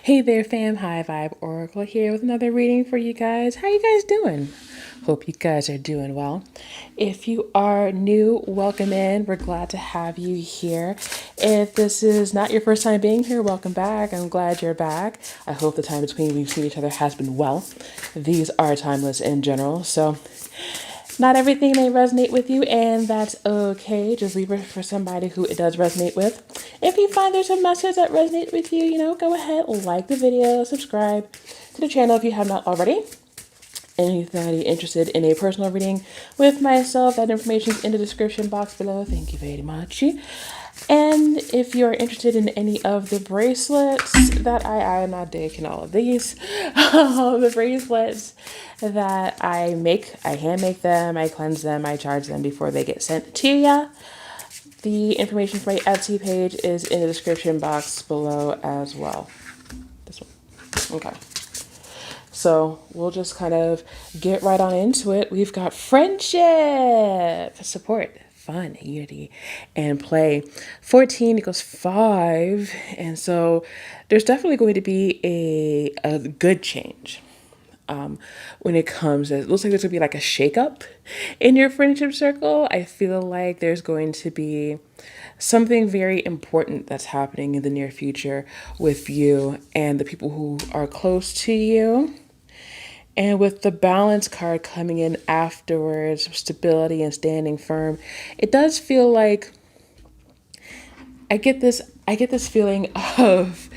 Hey there, fam. High Vibe Oracle here with another reading for you guys. How you guys doing? Hope you guys are doing well. If you are new, welcome in. We're glad to have you here. If this is not your first time being here, welcome back. I'm glad you're back. I hope the time between we've seen each other has been well. These are timeless in general, so not everything may resonate with you, and that's okay. Just leave it for somebody who it does resonate with. If you find there's a message that resonates with you, go ahead, like the video, subscribe to the channel if you have not already. Anybody interested in a personal reading with myself, that information is in the description box below. Thank you very much. And if you're interested in any of the bracelets that I am not taking all of these, the bracelets that I make, I hand make them, I cleanse them, I charge them before they get sent to ya. The information for my Etsy page is in the description box below as well. This one. Okay. So we'll just kind of get right on into it. We've got friendship, support, fun, unity, and play. 14 equals 5. And so there's definitely going to be a good change. When it comes, it looks like there's gonna be like a shakeup in your friendship circle. I feel like there's going to be something very important that's happening in the near future with you and the people who are close to you. And with the balance card coming in afterwards, stability and standing firm, it does feel like I get this feeling of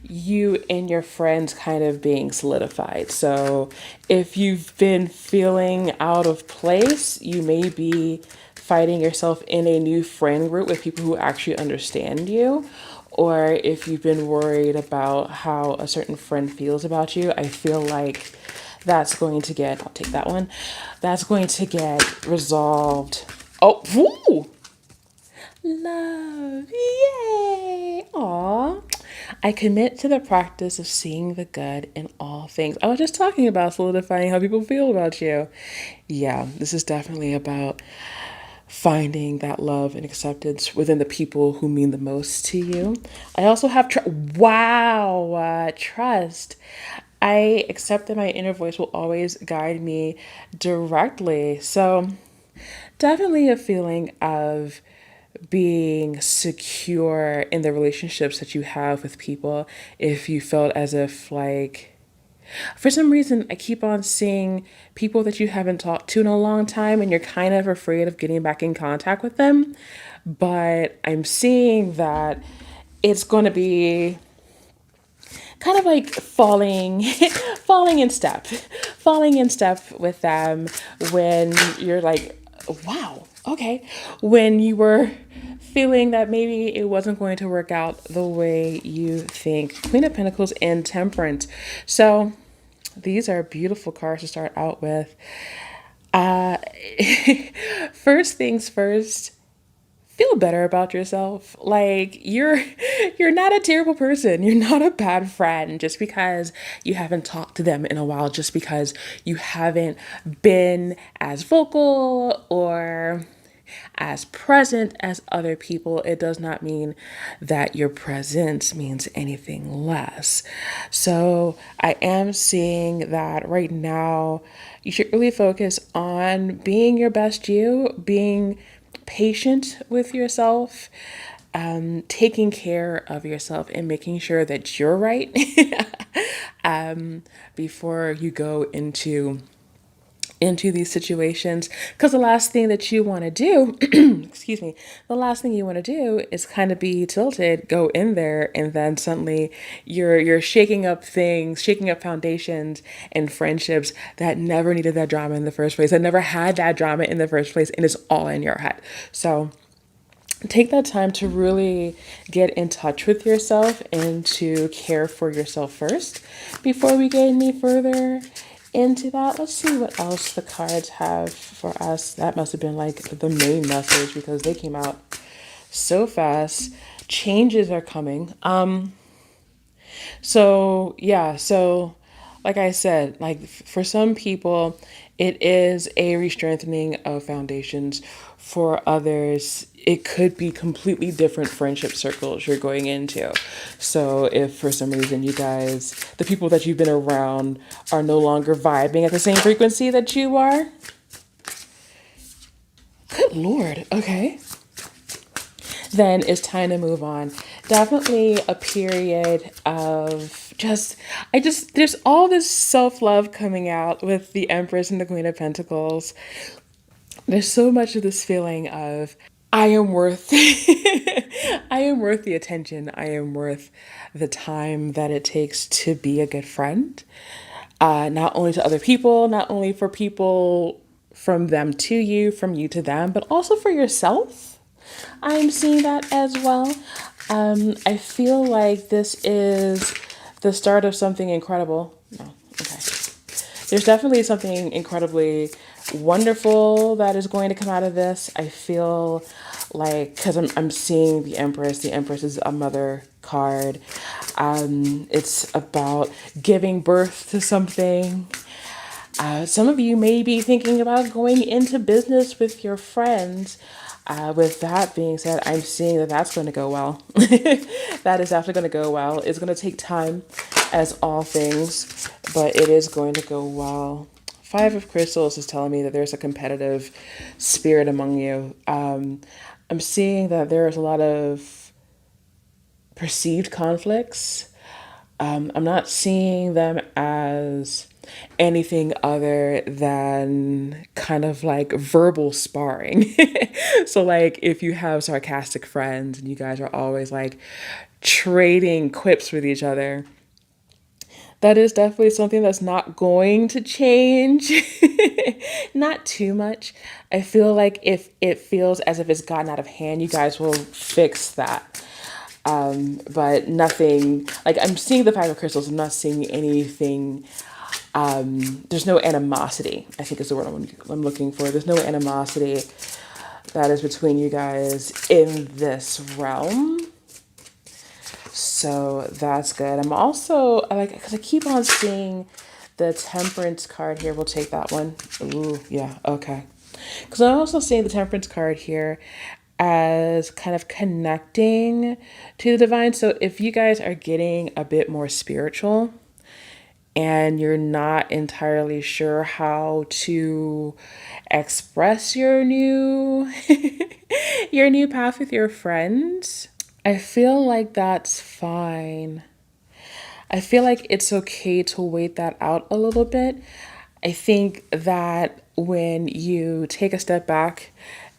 you and your friends kind of being solidified. So if you've been feeling out of place, you may be finding yourself in a new friend group with people who actually understand you. Or if you've been worried about how a certain friend feels about you, I feel like I'll take that one, that's going to get resolved. Oh, woo! Love, yay! Aw. I commit to the practice of seeing the good in all things. I was just talking about solidifying how people feel about you. Yeah, this is definitely about finding that love and acceptance within the people who mean the most to you. I also have trust. I accept that my inner voice will always guide me directly. So, definitely a feeling of being secure in the relationships that you have with people. If you felt as if, like, for some reason, I keep on seeing people that you haven't talked to in a long time and you're kind of afraid of getting back in contact with them. But I'm seeing that it's going to be kind of like falling in step with them when you're like, wow, okay, when you were feeling that maybe it wasn't going to work out the way you think. Queen of Pentacles and Temperance. So these are beautiful cards to start out with. uh First things first, feel better about yourself. Like, you're not a terrible person. You're not a bad friend just because you haven't talked to them in a while, just because you haven't been as vocal or as present as other people. It does not mean that your presence means anything less. So I am seeing that right now you should really focus on being your best you, being patient with yourself, taking care of yourself, and making sure that you're right before you go into these situations. Because the last thing that you want to do excuse me, the last thing you want to do is kind of be tilted, go in there, and then suddenly you're shaking up things, shaking up foundations and friendships that never needed that drama in the first place, that never had that drama in the first place, and it's all in your head. So take that time to really get in touch with yourself and to care for yourself first before we get any further into that. Let's see what else the cards have for us. That must have been like the main message because they came out so fast. Changes are coming. So yeah, so like I said, like for some people, it is a re-strengthening of foundations. For others, it could be completely different friendship circles you're going into. So if for some reason you guys, the people that you've been around are no longer vibing at the same frequency that you are. Good Lord. Okay. Then it's time to move on. Definitely a period of there's all this self love coming out with the Empress and the Queen of Pentacles. There's so much of this feeling of, I am worth I am worth the attention. I am worth the time that it takes to be a good friend. Not only to other people, not only for people from them to you, from you to them, but also for yourself. I'm seeing that as well. I feel like this is the start of something incredible. No, okay. There's definitely something incredibly wonderful that is going to come out of this. I feel like, because I'm seeing the Empress. The Empress is a mother card. It's about giving birth to something. Some of you may be thinking about going into business with your friends. With that being said, I'm seeing that that's going to go well. That is definitely going to go well. It's going to take time, as all things, but it is going to go well. Five of Crystals is telling me that there's a competitive spirit among you. I'm seeing that there is a lot of perceived conflicts. I'm not seeing them as anything other than kind of like verbal sparring. So like if you have sarcastic friends and you guys are always like trading quips with each other, that is definitely something that's not going to change. Not too much. I feel like if it feels as if it's gotten out of hand, you guys will fix that. But nothing, like I'm seeing the Five of Crystals, I'm not seeing anything. There's no animosity, I think is the word I'm looking for. There's no animosity that is between you guys in this realm. So that's good. I'm also, like, because I keep on seeing the Temperance card here. We'll take that one. Ooh, yeah, okay. Because I'm also seeing the Temperance card here as kind of connecting to the divine. So if you guys are getting a bit more spiritual and you're not entirely sure how to express your new your new path with your friends, I feel like that's fine. I feel like it's okay to wait that out a little bit. I think that when you take a step back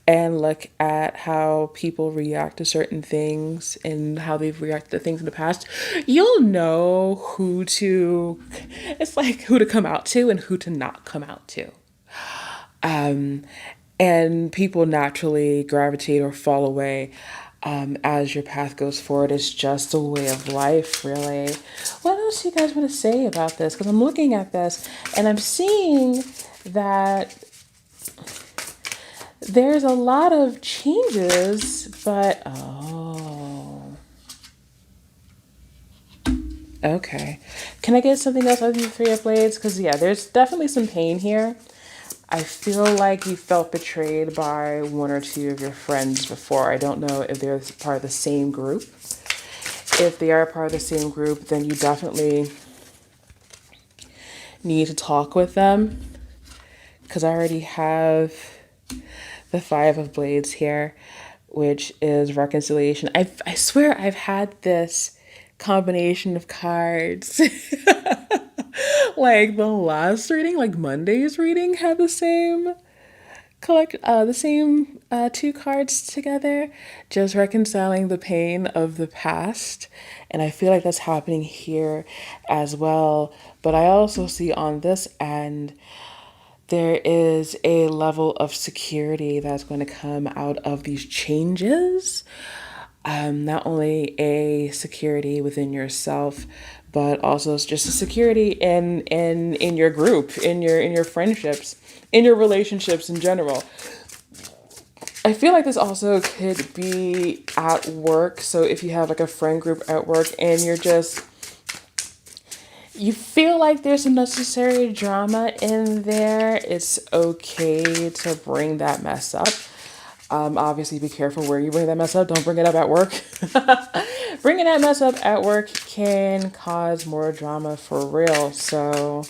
and look at how people react to certain things and how they've reacted to things in the past, you'll know it's like who to come out to and who to not come out to. And people naturally gravitate or fall away as your path goes forward. It's just a way of life, really. What else do you guys want to say about this? Because I'm looking at this and I'm seeing that there's a lot of changes, but okay. Can I get something else other than the Three of Blades? Because yeah, there's definitely some pain here. I feel like you felt betrayed by one or two of your friends before. I don't know if they're part of the same group. If they are part of the same group, then you definitely need to talk with them. Because I already have the Five of Blades here, which is reconciliation. I swear I've had this combination of cards. Like the last reading, like Monday's reading, had the same two cards together, just reconciling the pain of the past. And I feel like that's happening here as well. But I also see on this end, there is a level of security that's going to come out of these changes. Not only a security within yourself, but also just a security in your group, in your friendships, in your relationships in general. I feel like this also could be at work. So if you have like a friend group at work and you feel like there's some necessary drama in there, it's okay to bring that mess up. Obviously, be careful where you bring that mess up. Don't bring it up at work. Bringing that mess up at work can cause more drama for real. So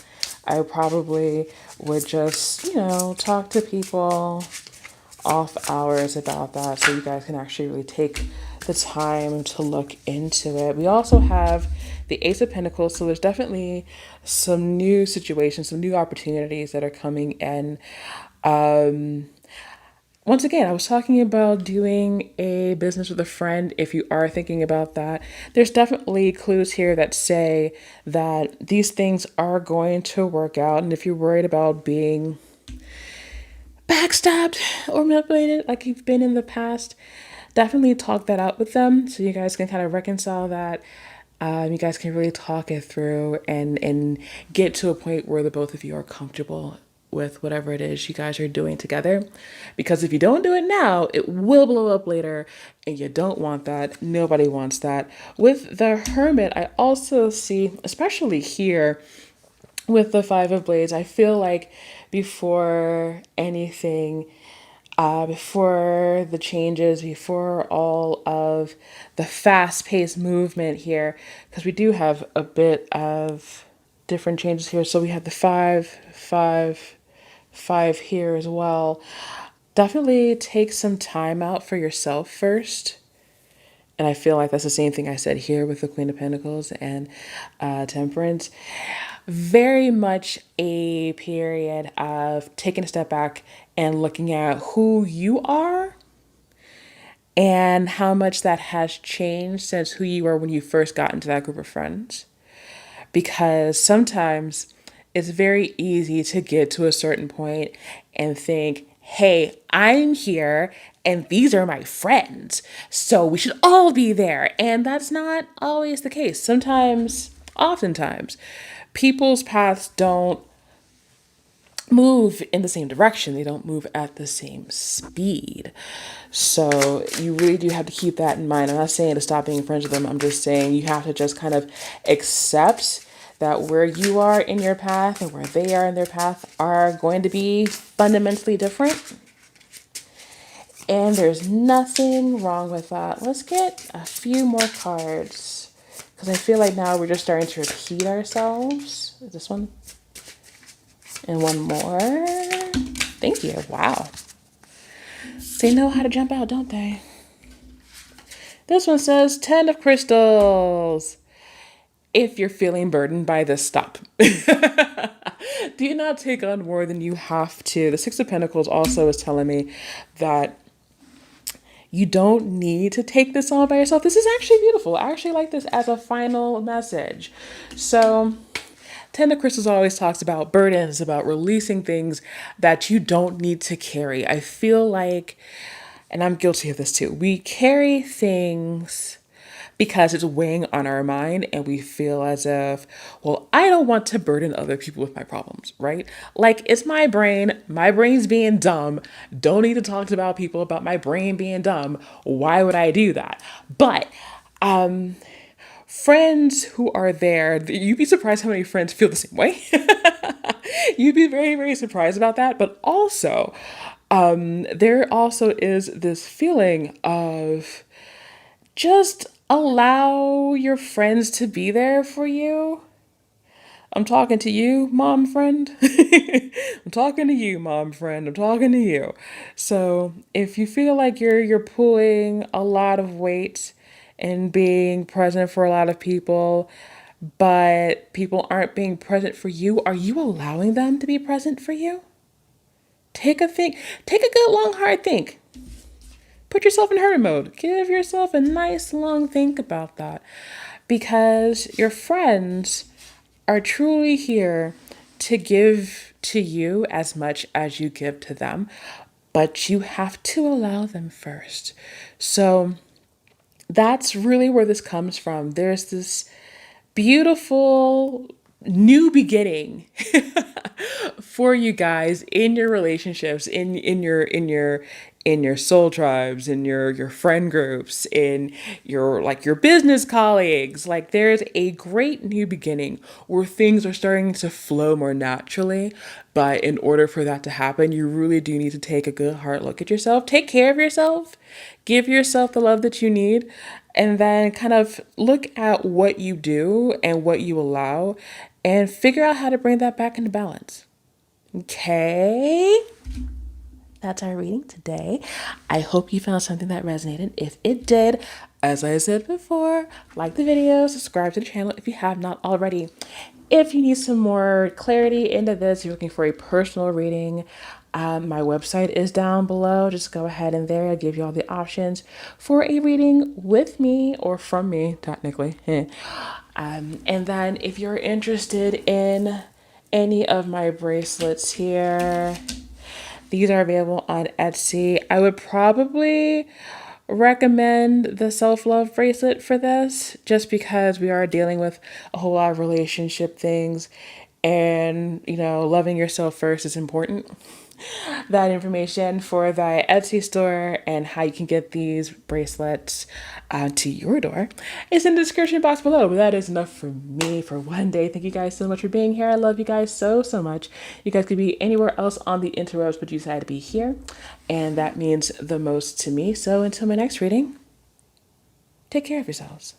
I probably would just, talk to people off hours about that so you guys can actually really take the time to look into it. We also have the Ace of Pentacles, so there's definitely some new situations, some new opportunities that are coming in. Once again, I was talking about doing a business with a friend. If you are thinking about that, there's definitely clues here that say that these things are going to work out. And if you're worried about being backstabbed or manipulated like you've been in the past, definitely talk that out with them so you guys can kind of reconcile that. You guys can really talk it through and get to a point where the both of you are comfortable with whatever it is you guys are doing together. Because if you don't do it now, it will blow up later, and you don't want that. Nobody wants that. With the Hermit, I also see, especially here, with the Five of Blades, I feel like before anything, before the changes, before all of the fast paced movement here, because we do have a bit of different changes here. So we have the five here as well. Definitely take some time out for yourself first. And I feel like that's the same thing I said here with the Queen of Pentacles and Temperance. Very much a period of taking a step back and looking at who you are and how much that has changed since who you were when you first got into that group of friends. Because sometimes it's very easy to get to a certain point and think, hey, I'm here and these are my friends, so we should all be there. And that's not always the case. Oftentimes, people's paths don't move in the same direction. They don't move at the same speed. So you really do have to keep that in mind. I'm not saying to stop being friends with them. I'm just saying you have to just kind of accept that where you are in your path and where they are in their path are going to be fundamentally different. And there's nothing wrong with that. Let's get a few more cards because I feel like now we're just starting to repeat ourselves. This one. And one more. Thank you. Wow. They know how to jump out, don't they? This one says 10 of crystals. If you're feeling burdened by this, stop. Do not take on more than you have to. The Six of Pentacles also is telling me that you don't need to take this on by yourself. This is actually beautiful. I actually like this as a final message. So, Ten of Crystals always talks about burdens, about releasing things that you don't need to carry. I feel like, and I'm guilty of this too, we carry things because it's weighing on our mind and we feel as if, well, I don't want to burden other people with my problems, right? Like it's my brain's being dumb. Don't need to talk about people about my brain being dumb. Why would I do that? But friends who are there, you'd be surprised how many friends feel the same way. You'd be very, very surprised about that. But also, there also is this feeling of just allow your friends to be there for you. I'm talking to you, mom friend. I'm talking to you, mom friend. I'm talking to you. So if you feel like you're pulling a lot of weight and being present for a lot of people, but people aren't being present for you, are you allowing them to be present for you? Take a think. Take a good long hard think. Put yourself in hermit mode. Give yourself a nice long think about that. Because your friends are truly here to give to you as much as you give to them, but you have to allow them first. So that's really where this comes from. There's this beautiful new beginning for you guys in your relationships, in your in your soul tribes, in your friend groups, in your business colleagues. Like there's a great new beginning where things are starting to flow more naturally. But in order for that to happen, you really do need to take a good hard look at yourself, take care of yourself, give yourself the love that you need, and then kind of look at what you do and what you allow and figure out how to bring that back into balance. Okay? That's our reading today. I hope you found something that resonated. If it did, as I said before, like the video, subscribe to the channel if you have not already. If you need some more clarity into this, you're looking for a personal reading, my website is down below. Just go ahead and there, I'll give you all the options for a reading with me or from me, technically. And then if you're interested in any of my bracelets here, these are available on Etsy. I would probably recommend the self-love bracelet for this just because we are dealing with a whole lot of relationship things, and loving yourself first is important. That information for the Etsy store and how you can get these bracelets to your door is in the description box below. But that is enough for me for one day. Thank you guys so much for being here. I love you guys so much. You guys could be anywhere else on the interwebs, but you decided to be here, and that means the most to me. So until my next reading, take care of yourselves.